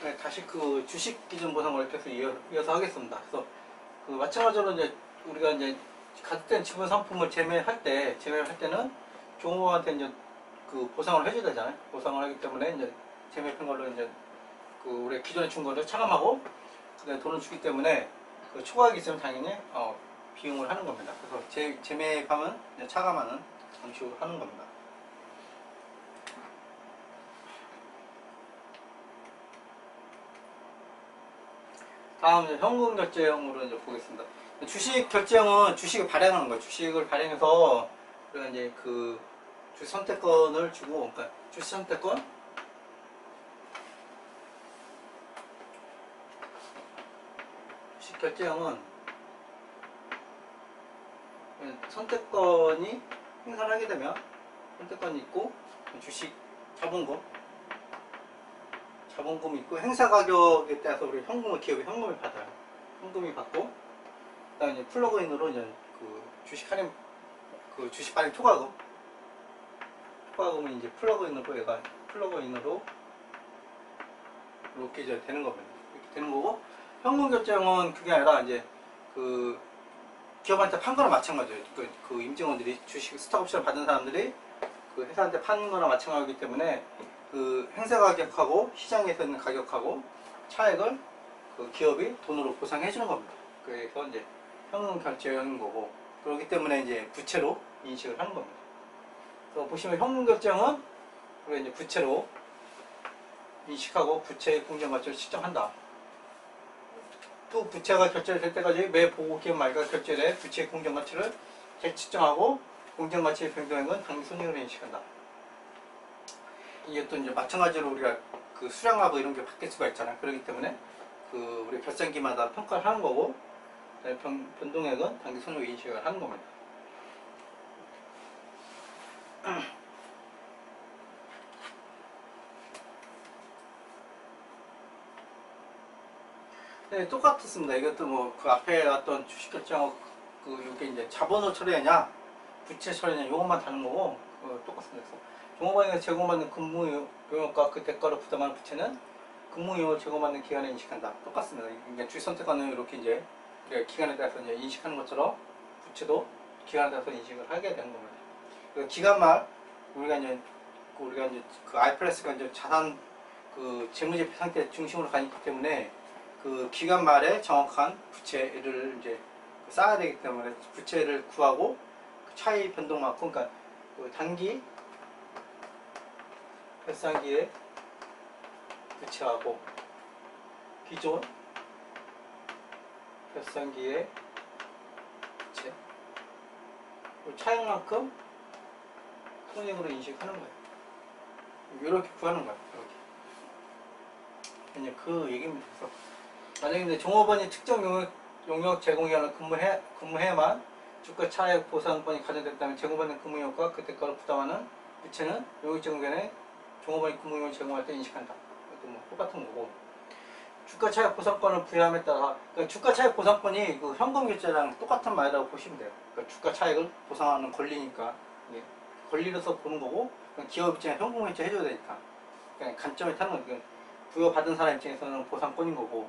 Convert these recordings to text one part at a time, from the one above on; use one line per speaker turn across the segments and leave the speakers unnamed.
네, 다시 그 주식 기준 보상 원리에서 이어서 하겠습니다. 그래서 그 마찬가지로 이제 우리가 이제 같은 지분 상품을 제매할 때는 종업원한테 이제 그 보상을 해줘야 되잖아요. 보상을 하기 때문에 이제 제매한 걸로 이제 그 우리 기존에 준 거를 차감하고 그다음에 돈을 주기 때문에 그 초과액이 있으면 당연히 비용을 하는 겁니다. 그래서 제매하면 차감하는 방식으로 하는 겁니다. 다음 현금 결제형으로 이제 보겠습니다. 주식 결제형은 주식을 발행하는 거예요. 주식을 발행해서 우리가 이제 그 주식 선택권을 주고, 그러니까 주식 선택권, 주식 결제형은 선택권이 행사를 하게 되면 선택권이 있고 주식 자본금이 있고 행사 가격에 따라서 우리 기업이 현금을 받아요. 현금이 받고 그다음에 이제 플러그인으로 이제 그 주식 할인 그 주식 발행 초과금은 이제 플러그인으로 이렇게 이제 되는 겁니다. 이렇게 되는 거고 현금 결제형은 그게 아니라 이제 그 기업한테 판 거나 마찬가지예요. 그 임직원들이 주식 스톡옵션을 받은 사람들이 그 회사한테 판 거나 마찬가지이기 때문에 그 행사 가격하고 시장에서 있는 가격하고 차액을 그 기업이 돈으로 보상해 주는 겁니다. 그래서 이제 현금 결제형인 거고 그렇기 때문에 이제 부채로 인식을 하는 겁니다. 그래서 보시면 현금 결제형은 우리가 이제 부채로 인식하고 부채의 공정 가치를 측정한다. 또 부채가 결제될 때까지 매 보고기업 말과 결제된 부채의 공정 가치를 재측정하고 공정 가치의 변동액은 당기 손익으로 인식한다. 이게 또 이제 마찬가지로 우리가 그 수량하고 이런 게 바뀔 수가 있잖아요. 그렇기 때문에 그 우리 결산기마다 평가를 하는 거고 변동액은 당기 손익으로 인식을 하는 겁니다. 네, 똑같습니다. 이것도 뭐 그 앞에 왔던 주식 결제하고 그 이게 이제 자본을 처리하냐 부채 처리냐 이것만 다른 거고 똑같습니다. 종업원에게 제공받는 근무 용역과 그 대가로 부담하는 부채는 근무 용역을 제공받는 기간에 인식한다. 똑같습니다. 그러니까 주식 선택권은 이렇게 이제 기간에 따라서 이제 인식하는 것처럼 부채도 기간에 따라서 인식을 하게 되는 겁니다. 그 기간 말 우리가 이제 그 IFRS가 이제 자산 그 재무제표 상태 중심으로 가기 때문에 그 기간 말에 정확한 부채를 이제 쌓아야 되기 때문에 부채를 구하고 그 차이 변동만큼 그러니까 그 단기 결산기의 부채하고 기존 결산기의 부채 그 차액만큼 손익으로 인식하는 거예요. 이렇게 구하는 거예요. 이렇게. 이제 그 얘기입니다. 그래서 만약에 이제 종업원이 특정 용역 제공기간을 근무해야만 주가 차액 보상권이 가져됐다면 제공받는 근무용역과 그 대가로 부담하는 부채는 용역 제공기간에 종업원이 근무용을 제공할 때 인식한다. 이것도 뭐 똑같은 거고 주가 차액 보상권을 부여함에 따라 그러니까 주가 차액 보상권이 그 현금 결제랑 똑같은 말이라고 보시면 돼요. 그러니까 주가 차액을 보상하는 권리니까 권리로서 보는 거고 기업 입장에 현금 결제 해줘야 되니까 그냥 관점에 타는 거예요. 부여받은 사람 입장에서는 보상권인 거고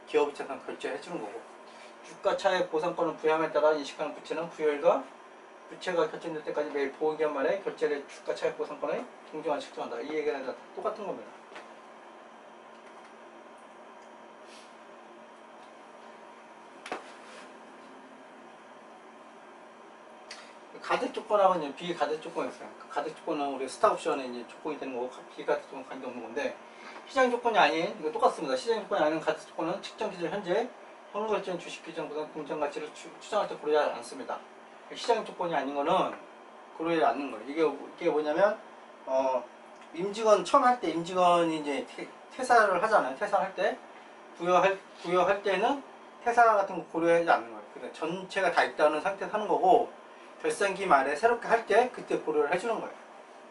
기업 입장에서는 결제해 주는 거고 주가 차액 보상권을 부여함에 따라 인식하는 부채는 부여일과 부채가 결정될 때까지 매일 보호기간 만에 결제된 주가 차액 보상권의 공정한 측정한다. 이 얘기가 다 똑같은 겁니다. 가득 조건하고 이제 비가득 조건이 있어요. 가득 조건은 우리 스탁옵션에 이제 조건이 되는 거고 비가득 조건은 관계없는 건데 시장 조건이 아닌 이거 똑같습니다. 시장 조건이 아닌 가득 조건은 측정 기준 현재 현금 결제는 주식 기준보다 공정 가치를 추정할 때 고려하지 않습니다. 시장 조건이 아닌 거는 고려하지 않는 거예요. 이게 뭐냐면 임직원 처음 할 때 임직원이 이제 퇴사를 하잖아요. 퇴사할 때 부여할 때는 퇴사 같은 거 고려하지 않는 거예요. 그러니까 전체가 다 있다는 상태에서 하는 거고 결산기 말에 새롭게 할 때 그때 고려를 해주는 거예요.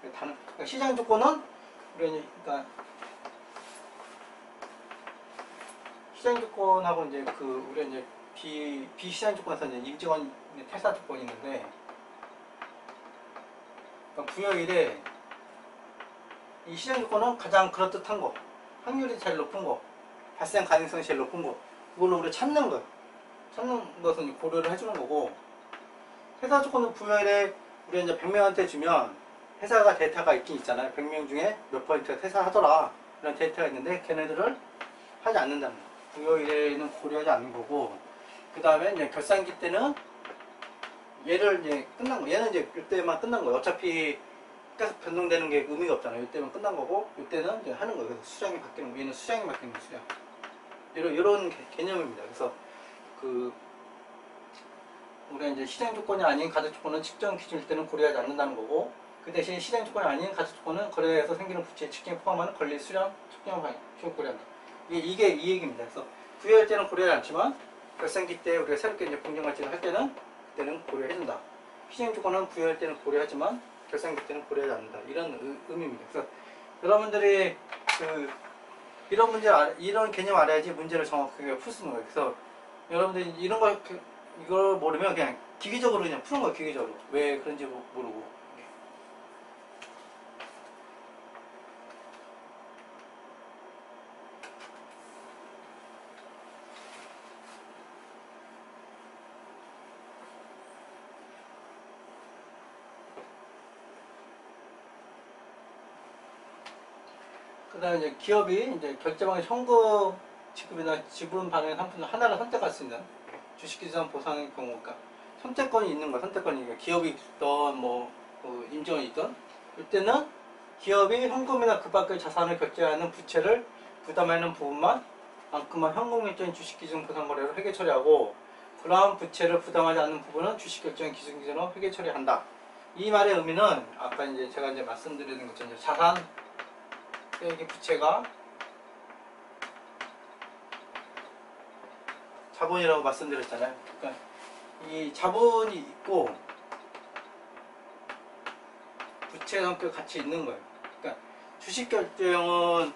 그러니까 시장 조건은 그러니까 시장 조건하고 이제 우리가 이제 비시장 조건에서 이제 임직원 퇴사 조건이 있는데 그러니까 부여일에 이 시장 조건은 가장 그럴듯한 거 확률이 제일 높은 거, 발생 가능성이 제일 높은 거, 그걸로 우리가 찾는 거, 찾는 것은 고려를 해주는 거고, 회사 조건은 부여일에 우리가 이제 100명한테 주면 회사가 데이터가 있긴 있잖아요. 100명 중에 몇 퍼센트가 퇴사하더라, 이런 데이터가 있는데 걔네들을 하지 않는다는 거. 부여일에는 고려하지 않는 거고, 그 다음에 이제 결산기 때는 얘를 이제 끝난 거. 얘는 이제 이때만 끝난 거예요. 어차피 계속 변동되는 게 의미가 없잖아요. 이때만 끝난 거고, 이때는 이제 하는 거예요. 그래서 수량이 바뀌는 거. 얘는 수량이 바뀌는 거, 수량. 이런 개념입니다. 그래서 우리가 이제 실행 조건이 아닌 가족 조건은 측정 기준일 때는 고려하지 않는다는 거고, 그 대신 실행 조건이 아닌 가족 조건은 거래에서 생기는 부채 측정에 포함하는 권리 수량 측정 방향 고려한다. 이게 이 얘기입니다. 그래서 부여할 때는 고려하지 않지만 결산기 때 우리가 새롭게 이제 공정가치를 할 때는 그때는 고려해준다. 실행 조건은 부여할 때는 고려하지만 결산기 때는 고려하지 않는다. 이런 의미입니다. 그래서 여러분들이 이런 이런 개념 알아야지 문제를 정확하게 풀 수 있는 거예요. 그래서 여러분들이 이걸 모르면 그냥 기계적으로 그냥 푸는 거예요. 기계적으로. 왜 그런지 모르고. 그 다음에 이제 기업이 이제 결제방의 현금 지급이나 지분 반영의 상품 중 하나를 선택할 수 있는 주식기준 보상의 경우, 그러니까 선택권이 있는 거야. 선택권이 기업이 있던 임정이 있던, 이때는 기업이 현금이나 그 밖의 자산을 결제하는 부채를 부담하는 부분만큼만 현금결제인 주식기준 보상거래로 회계 처리하고, 그러한 부채를 부담하지 않는 부분은 주식결제인 기준으로 회계 처리한다. 이 말의 의미는 아까 이제 제가 이제 말씀드리는 것처럼 자산 이게 부채가 자본이라고 말씀드렸잖아요. 그러니까 이 자본이 있고 부채 성격 같이 있는 거예요. 그러니까 주식 결제형은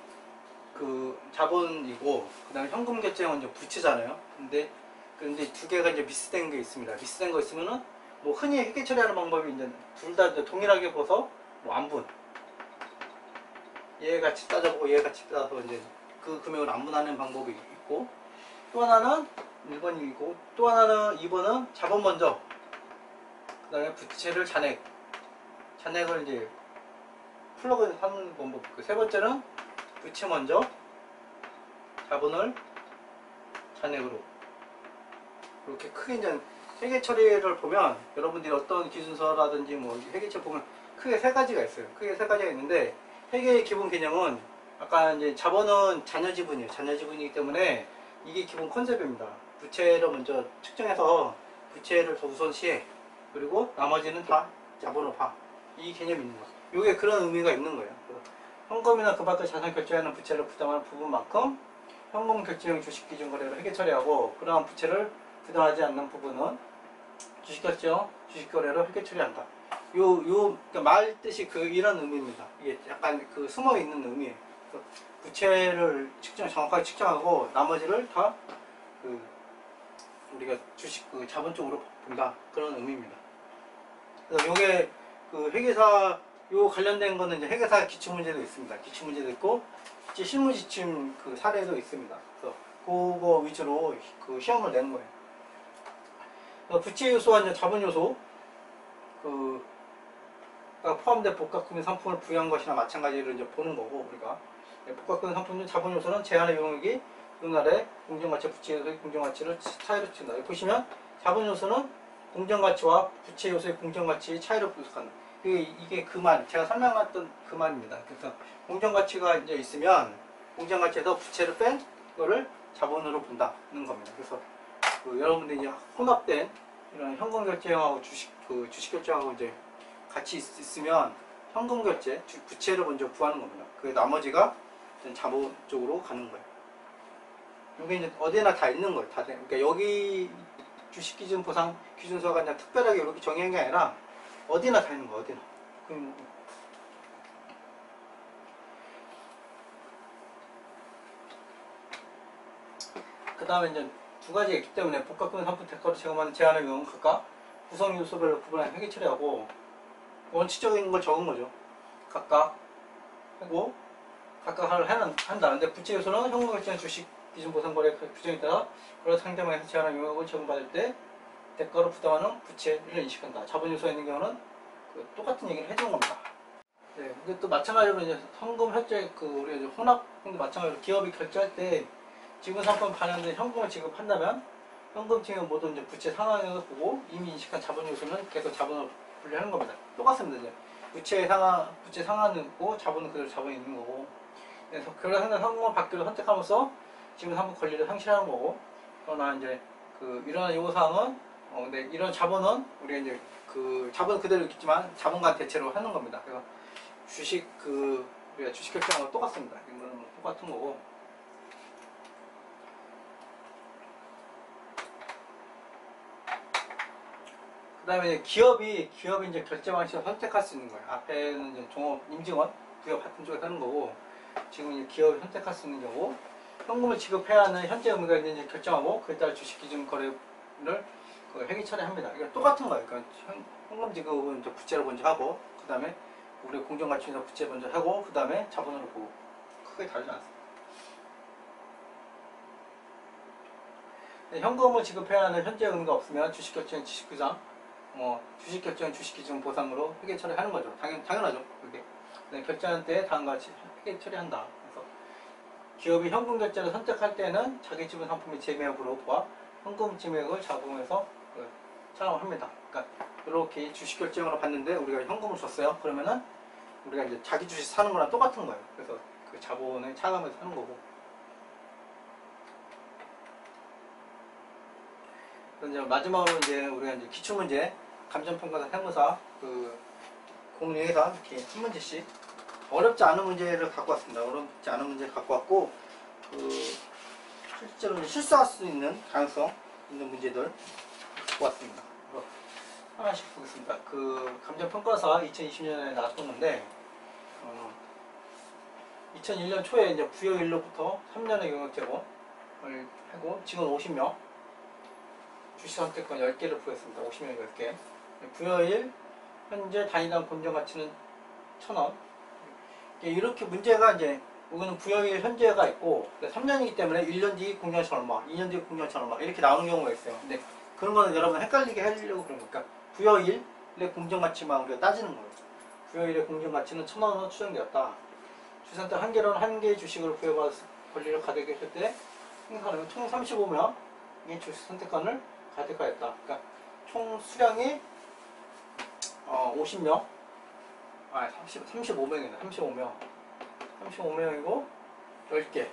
그 자본이고, 그다음에 현금 결제형은 이제 부채잖아요. 근데 두 개가 이제 미스된 게 있습니다. 미스된 거 있으면은 흔히 회계 처리하는 방법이 이제 둘 다 동일하게 봐서 안분, 얘 같이 따져보고 얘 같이 따져서 이제 그 금액을 안분하는 방법이 있고, 또 하나는 1번이고, 또 하나는 2번은 자본 먼저, 그 다음에 부채를 잔액을 이제 플러그 하는 방법. 세 번째는 부채 먼저, 자본을 잔액으로. 이렇게 크게 이제 회계 처리를 보면 여러분들이 어떤 기준서라든지 회계처 보면 크게 세 가지가 있어요. 크게 세 가지가 있는데, 회계의 기본 개념은 아까 이제 자본은 잔여 지분이에요. 잔여 지분이기 때문에 이게 기본 컨셉입니다. 부채를 먼저 측정해서 부채를 더 우선시해. 그리고 나머지는 다 자본으로 봐. 이 개념이 있는 거예요. 이게 그런 의미가 있는 거예요. 현금이나 그 밖의 자산 결제하는 부채를 부담하는 부분만큼 현금 결제형 주식 기준 거래로 회계 처리하고, 그러한 부채를 부담하지 않는 부분은 주식 결제형 주식 거래로 회계 처리한다. 그러니까 말 뜻이 이런 의미입니다. 이게 약간 숨어 있는 의미예요. 부채를 정확하게 측정하고 나머지를 다 우리가 주식 자본 쪽으로 본다, 그런 의미입니다. 그래서 요게 회계사 관련된 거는 이제 회계사 기출 문제도 있습니다. 기출 문제도 있고 실무 지침 사례도 있습니다. 그래서 그거 위주로 시험을 내는 거예요. 부채 요소와 이제 자본 요소 포함된 복합금융 상품을 부여한 것이나 마찬가지로 이제 보는 거고, 우리가 복합금융 상품 중 자본 요소는 제한의 용액이 그날의 공정가치, 부채 요소의 공정가치를 차이로 친다. 여기 보시면 자본 요소는 공정가치와 부채 요소의 공정가치 차이로 분석한다. 이게 제가 설명했던 그 말입니다. 그래서 공정가치가 이제 있으면 공정가치에서 부채를 뺀 거를 자본으로 본다는 겁니다. 그래서 여러분들이 이제 혼합된 이런 현금 결제형하고 주식 결제하고 이제 같이 있으면 현금 결제, 부채를 먼저 구하는 겁니다. 그 나머지가 자본 쪽으로 가는 거예요. 이게 이제 어디나 다 있는 거예요. 그러니까 여기 주식기준 보상 기준서가 그냥 특별하게 이렇게 정의한 게 아니라 어디나 다 있는 거예요. 어디나. 그 다음에 이제 두 가지가 있기 때문에 복합금융 상품 대가로 제공하는 제한의 경우는 각각 구성 요소별로 구분하여 회계 처리하고, 원칙적인 걸 적은 거죠. 각각 하고, 각각 한다. 근데 부채 요소는 현금결제나 주식 기준 보상거래 규정에 따라 그런 상대방에서 제한한 용역을 적용받을 때 대가로 부담하는 부채를 인식한다. 자본 요소에 있는 경우는 똑같은 얘기를 해주는 겁니다. 네, 근데 또 마찬가지로 이제 현금 결제 우리 이제 혼합도 마찬가지로 기업이 결제할 때 지분 상품 반영된 현금을 지급한다면 현금 증액 모두 이제 부채 상환을 보고 이미 인식한 자본 요소는 계속 자본으로 분류하는 겁니다. 똑같습니다. 이제 부채 상환이고 자본은 그대로 자본이 있는 거고. 그래서 그런 현금을 받기로 선택함으로써 지분 상품 권리를 상실하는 거고. 그러나 이제 이러한 요구사항은 근데 이런 자본은 우리가 이제 자본은 그대로 있지만 자본과 대체로 하는 겁니다. 그래서 우리가 주식 결제하는 건 똑같습니다. 이거는 똑같은 거고. 그 다음에 기업이 이제 결제 방식을 선택할 수 있는 거예요. 앞에는 이제 종업, 임직원, 부여 같은 쪽에 하는 거고, 지금 이제 기업이 선택할 수 있는 경우, 현금을 지급해야 하는 현재 의무가 있는지 결정하고, 그에 따라 주식 기준 거래를 회계 처리합니다. 이게 똑같은 거예요. 그러니까 현금 지급은 이제 부채를 먼저 하고, 그 다음에 우리 공정가치에서 부채 먼저 하고, 그 다음에 자본으로 보고, 크게 다르지 않습니다. 현금을 지급해야 하는 현재 의무가 없으면 주식 결제는 지식규상, 주식 결제는 주식 기준 보상으로 회계 처리하는 거죠. 당연하죠. 그게. 결제하는 때 다음과 같이 회계 처리한다. 그래서 기업이 현금 결제를 선택할 때는 자기 지분 상품의 재매액으로 보아 현금 재매액을 자본에서 차감합니다. 그러니까 이렇게 주식 결제용으로 받는데 우리가 현금을 줬어요. 그러면은 우리가 이제 자기 주식 사는 거랑 똑같은 거예요. 그래서 그 자본을 차감해서 하는 거고. 이제 마지막으로 이제 우리가 이제 기출문제, 감정평가사 세무사, 공인회사 이렇게 한 문제씩 어렵지 않은 문제를 갖고 왔습니다. 어렵지 않은 문제 갖고 왔고, 실제로 이제 실수할 수 있는 가능성 있는 문제들 갖고 왔습니다. 하나씩 보겠습니다. 감정평가사 2020년에 나왔었는데, 2001년 초에 이제 부여일로부터 3년의 용역제공을 하고, 지금 50명. 주식선택권 10개를 부여했습니다. 50명이 10개. 부여일 현재 단위당 본전 가치는 1,000원. 이렇게 문제가 이제 여기는 부여일 현재가 있고 3년이기 때문에 1년 뒤 공정가치 얼마, 2년 뒤 공정가치 얼마 이렇게 나오는 경우가 있어요. 근데 그런 거는 여러분 헷갈리게 하려고 그런 거니까 부여일의 공정가치만 우리가 따지는 거예요. 부여일의 공정가치는 1,000원으로 추정되었다. 주식선택 한 개로는 한 개의 주식을 부여받을 권리를 가지게 했을 때 행사하면 총 35명의 주식선택권을 가득하였다. 그러니까 총 수량이 50명, 35명이네. 35명이고 10개.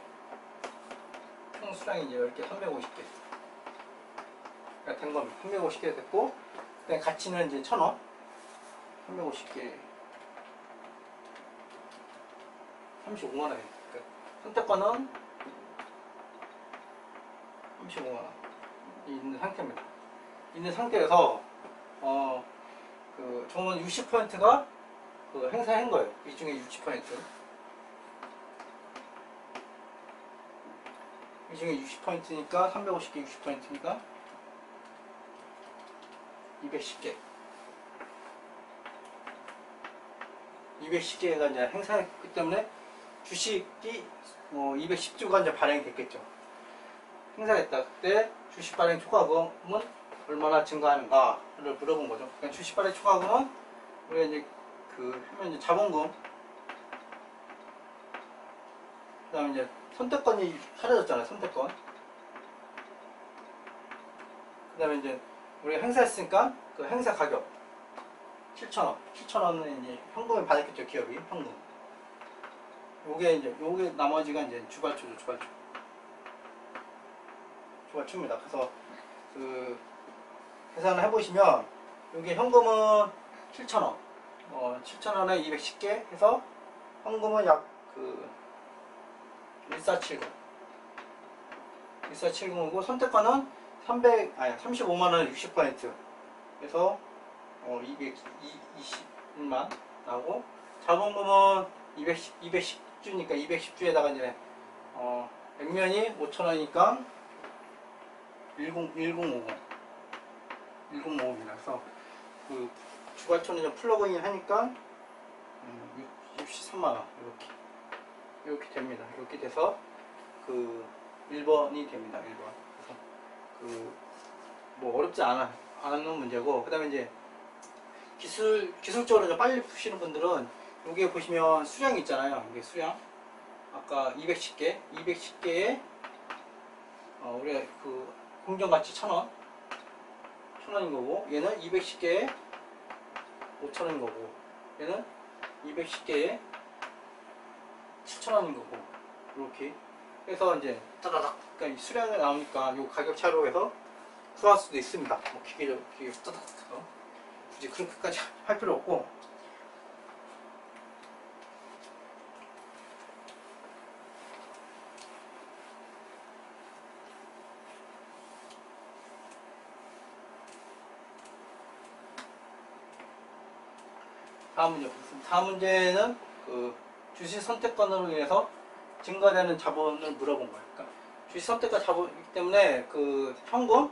총 수량이 이제 10개, 350개. 된 겁니다. 350개 됐고, 그다음에 가치는 이제 1,000원. 350개. 35만원. 그러니까 선택권은 35만원. 있는 상태입니다. 있는 상태에서 종은 60%가 행사한 거예요. 이 중에 60%. 이 중에 60%니까 350개 60%니까 210개. 210개가 이제 행사했기 때문에 주식이 210주가 이제 발행이 됐겠죠. 행사했다. 그때 주식 발행 초과금은 얼마나 증가하는가를 물어본 거죠. 그러니까 주식 발행 초과금은 우리가 이제 하면 이제 자본금, 그다음에 이제 선택권이 사라졌잖아요. 선택권. 그다음에 이제 우리가 행사했으니까 그 행사 가격 7,000원. 7,000원은 이제 현금을 받았겠죠. 기업이 현금. 요게 나머지가 이제 주발초죠. 주발초입니다. 그래서 계산을 해보시면 여기 현금은 7,000원, 7,000원에 210개 해서 현금은 약 1470이고 선택권은 35만원에 60% 해서 220만 나오고 자본금은 210주니까 210주에다가 이제 액면이 5,000원이니까 1050입니다. 그래서 주발초는 플러그인 하니까 63만원 이렇게 이렇게 됩니다. 이렇게 돼서 그 1번이 됩니다. 1번. 그래서 그 뭐 어렵지 않은 문제고, 그 다음에 이제 기술적으로 좀 빨리 푸시는 분들은 여기에 보시면 수량이 있잖아요. 이게 수량. 아까 210개에 우리가 그 공정가치 1,000원, 1,000원인 거고, 얘는 210개에 5,000원인 거고, 얘는 210개에 7,000원인 거고, 이렇게 해서 이제 따다닥 그러니까 수량이 나오니까 요 가격 차로 해서 구할 수도 있습니다. 뭐 기계로 따다닥 해서 굳이 그렇게까지 할 필요 없고. 다음 문제 보겠습니다. 다음 문제는 그 주식 선택권으로 인해서 증가되는 자본을 물어본 거예요. 그러니까 주식 선택과 자본이기 때문에 그 현금,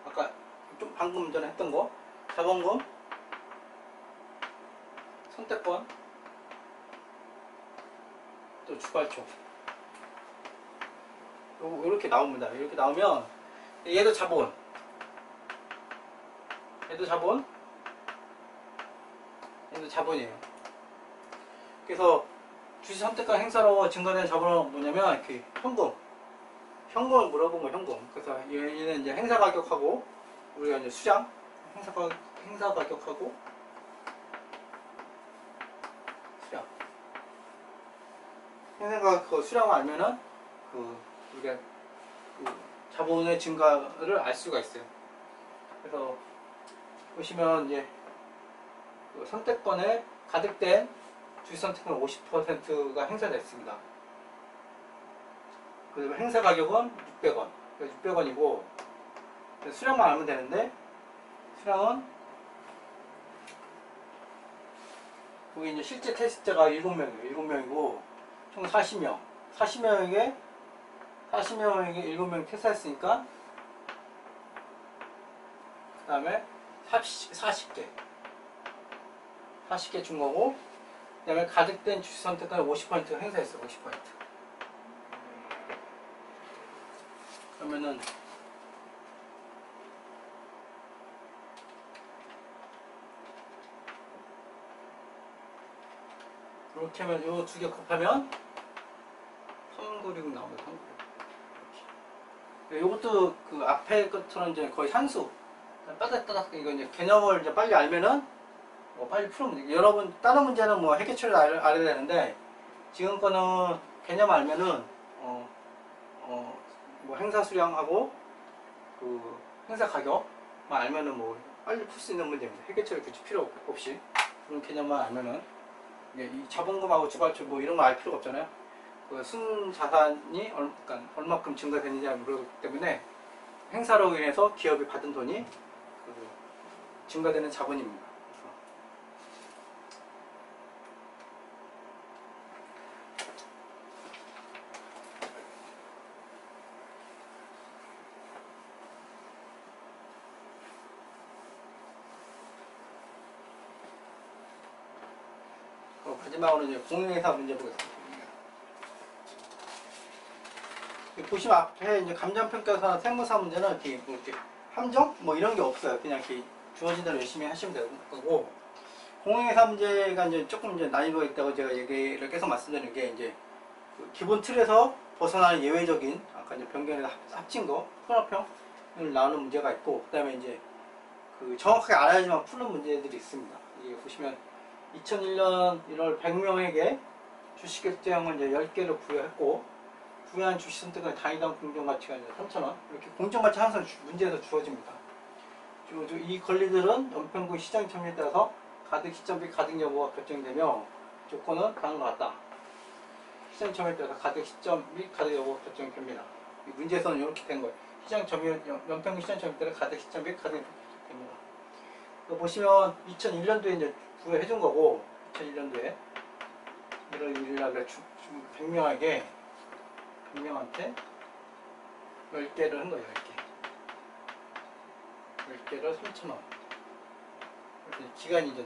아까 좀 방금 전에 했던 거, 자본금, 선택권, 또 주발초, 이렇게 나옵니다. 이렇게 나오면 얘도 자본, 얘도 자본이에요. 그래서 주식 선택권 행사로 증가되는 자본은 뭐냐면 이렇게 현금을 물어본 거, 현금. 그래서 얘는 이제 행사 가격하고 우리가 이제 수량, 행사 가격하고 수량. 행사 가격 수량을 알면은 우리가 그 자본의 증가를 알 수가 있어요. 그래서 보시면 이제 그 선택권에 가득된 주식 선택권 50%가 행사됐습니다. 그리고 행사 가격은 600원. 600원이고, 수량만 알면 되는데, 수량은, 여기 이제 실제 테스트자가 7명이에요. 7명이고, 총 40명. 40명에게 7명 테스트했으니까, 그 다음에 40개 준 거고, 그 다음에 가득된 주식 선택권을 50% 행사했어요. 50%. 그러면은 이렇게 하면 요 두 개 곱하면 396 나옵니다. 396. 요것도 그 앞에 것처럼 이제 거의 산수. 따닥따닥 이거 이제 개념을 이제 빨리 알면은 빨리 푸는 문제. 여러분 다른 문제는 뭐 해결처리를 알아야 되는데, 지금 거는 개념 알면은 뭐 행사 수량하고 그 행사 가격만 알면은 뭐 빨리 풀 수 있는 문제입니다. 해결처리 굳이 필요 없이 그런 개념만 알면은, 이 자본금하고 주발초 뭐 이런 거 알 필요가 없잖아요. 그 순자산이 그러니까 얼마큼 증가되는지 모르기 때문에 행사로 인해서 기업이 받은 돈이 그 증가되는 자본입니다. 마지막으로 이제 공인회사 문제 보겠습니다. 보시면 앞에 이제 감정평가사나 세무사 문제는 이렇게 함정 뭐 이런 게 없어요. 그냥 이렇게 주어진 대로 열심히 하시면 되는 거고, 공인회사 문제가 이제 조금 이제 난이도가 있다고 제가 얘기를 계속 말씀드리는 게, 이제 그 기본 틀에서 벗어나는 예외적인, 아까 이제 변경해서 합친 거, 혼합형을 나오는 문제가 있고, 그 다음에 이제 그 정확하게 알아야지만 푸는 문제들이 있습니다. 이게 보시면 2001년 1월 100명에게 주식결제형을 이제 10개를 부여했고, 부여한 주식 선택은 단위당 공정가치가 이제 3,000원. 이렇게 공정가치 항상 문제에서 주어집니다. 이 권리들은 연평균 시장 점유에 따라서 가득 시점 및 가득 여부가 결정되며, 조건은 다음과 같다. 시장 점유에 따라서 가득 시점 및 가득 여부가 결정됩니다. 이 문제에서는 이렇게 된 거예요. 시장 점유, 연평균 시장 점유에 따라 가득 시점 및 가득 됩니다. 보시면 2001년도에 이제 부여해준 거고, 2001년도에 1월 1일날 100명한테 10개를 한 거예요. 10개를 3,000원. 기간이 이제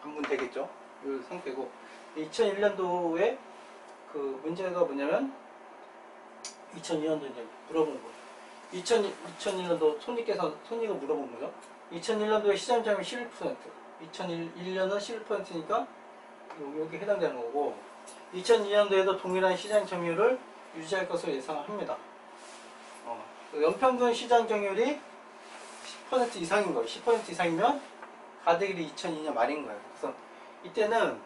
반분 되겠죠. 이 상태고, 2001년도에 그 문제가 뭐냐면 2002년도 이제 물어본 거. 2001년도 손익이 물어본 거죠. 2001년도에 시장 점유율 11%, 2001년은 11%니까 여기 해당되는 거고, 2002년도에도 동일한 시장 점유율을 유지할 것으로 예상합니다. 연평균 시장 점유율이 10% 이상인 거예요. 10% 이상이면 가대길이 2002년 말인 거예요. 그래서 이때는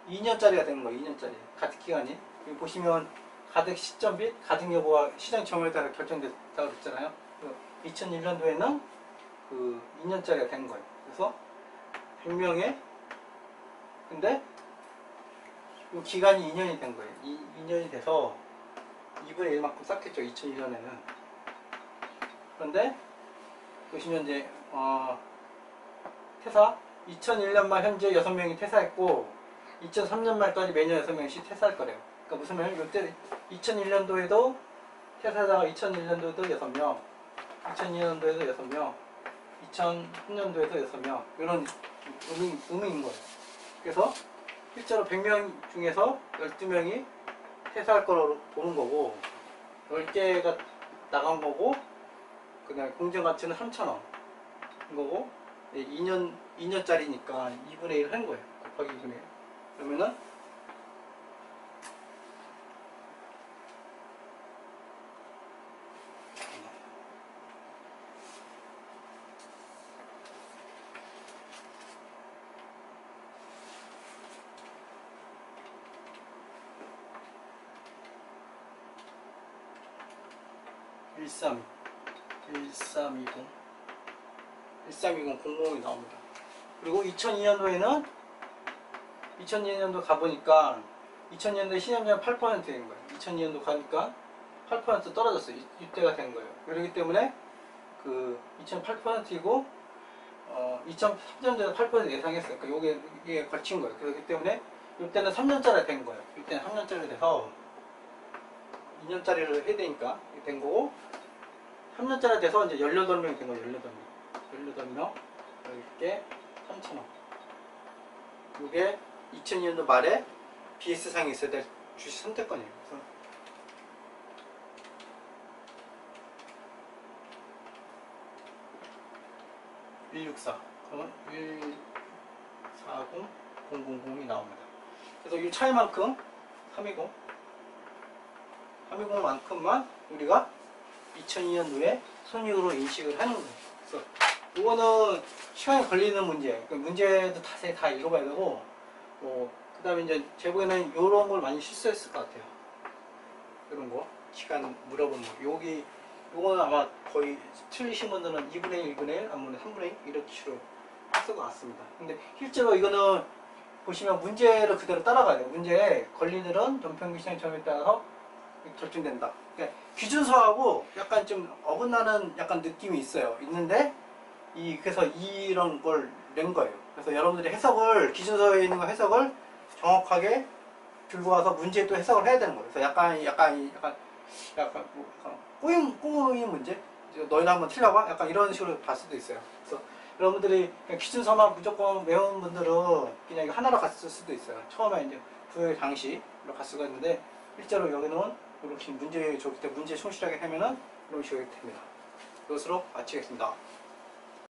2년짜리가 되는 거예요. 2년짜리 가득 기간이. 여기 보시면 가득 시점 및 가득 여부가 시장 점유율에 따라 결정됐다고 그랬잖아요. 2001년도에는 그 2년짜리가 된 거예요. 그래서 100명에 근데 이 기간이 2년이 된 거예요. 2년이 돼서 2분의 1만큼 쌓겠죠. 2001년에는. 그런데 보시면 이제 퇴사 2001년 말 현재 6명이 퇴사했고 2003년 말까지 매년 6명씩 퇴사할 거래요. 그러니까 무슨 말이냐면 이때 2001년도에도 퇴사자가 2001년도에도 6명, 2002년도에도 6명, 2003년도에도 6명 이런 의미인 거예요. 그래서 실제로 100명 중에서 12명이 퇴사할 거로 보는 거고 10개가 나간 거고 그다음에 공정 가치는 3,000원 인 거고 2년짜리니까 2분의 1 한 거예요. 곱하기 2분의 1. 그러면은 (1320) 00이 나옵니다. 그리고 2002년도에는 2002년도 가보니까 2002년도에 시장점유율 8%인 거예요. 2002년도 가니까 8% 떨어졌어요. 이때가 된 거예요. 그렇기 때문에 그 2008%이고 2003년도에 8% 예상했어요. 그러니까 이게 걸친 거예요. 그렇기 때문에 이때는 3년짜리 된 거예요. 이때는 3년짜리 돼서 2년짜리를 해야 되니까 된 거고 3년짜리 돼서 이제 18명이 된 거예요. 18명 이렇게 3,000원. 이게 2002년도 말에 BS상에 있어야 될 주식 선택권이에요. 그래서 (164) 그러면 140000이 나옵니다. 그래서 이 차이만큼 320만큼만 우리가 2002년도에 손익으로 인식을 하는 거예요. 그래서 이거는 시간이 걸리는 문제. 그러니까 문제도 자세히 다 읽어봐야 되고, 그 다음에 이제 제 보기에는 이런 걸 많이 실수했을 것 같아요. 이런 거 시간 물어본 거. 요거는 아마 거의 틀리신 분들은 2분의 1, 1분의 1, 아무래도 3분의 1 이렇게 식으로 했을 것 같습니다. 근데 실제로 이거는 보시면 문제를 그대로 따라가야 돼요. 문제에 권리들은 연평균 시장 점유율에 따라서 결정된다. 그러니까 기준서하고 약간 좀 어긋나는 약간 느낌이 있는데 그래서 이런 걸 낸 거예요. 그래서 여러분들이 기준서에 있는 거 해석을 정확하게 들고 와서 문제에 또 해석을 해야 되는 거예요. 그래서 약간 꼬인 문제? 너희는 한번 틀려봐? 약간 이런 식으로 봤을 수도 있어요. 그래서 여러분들이 기준서만 무조건 외운 분들은 그냥 이거 하나로 갔을 수도 있어요. 처음에 이제 부여 장식으로 갔을 수가 있는데 실제로 여기는 이렇게 문제 줬을 때 문제 충실하게 하면은 이런 식으로 됩니다. 이것으로 마치겠습니다.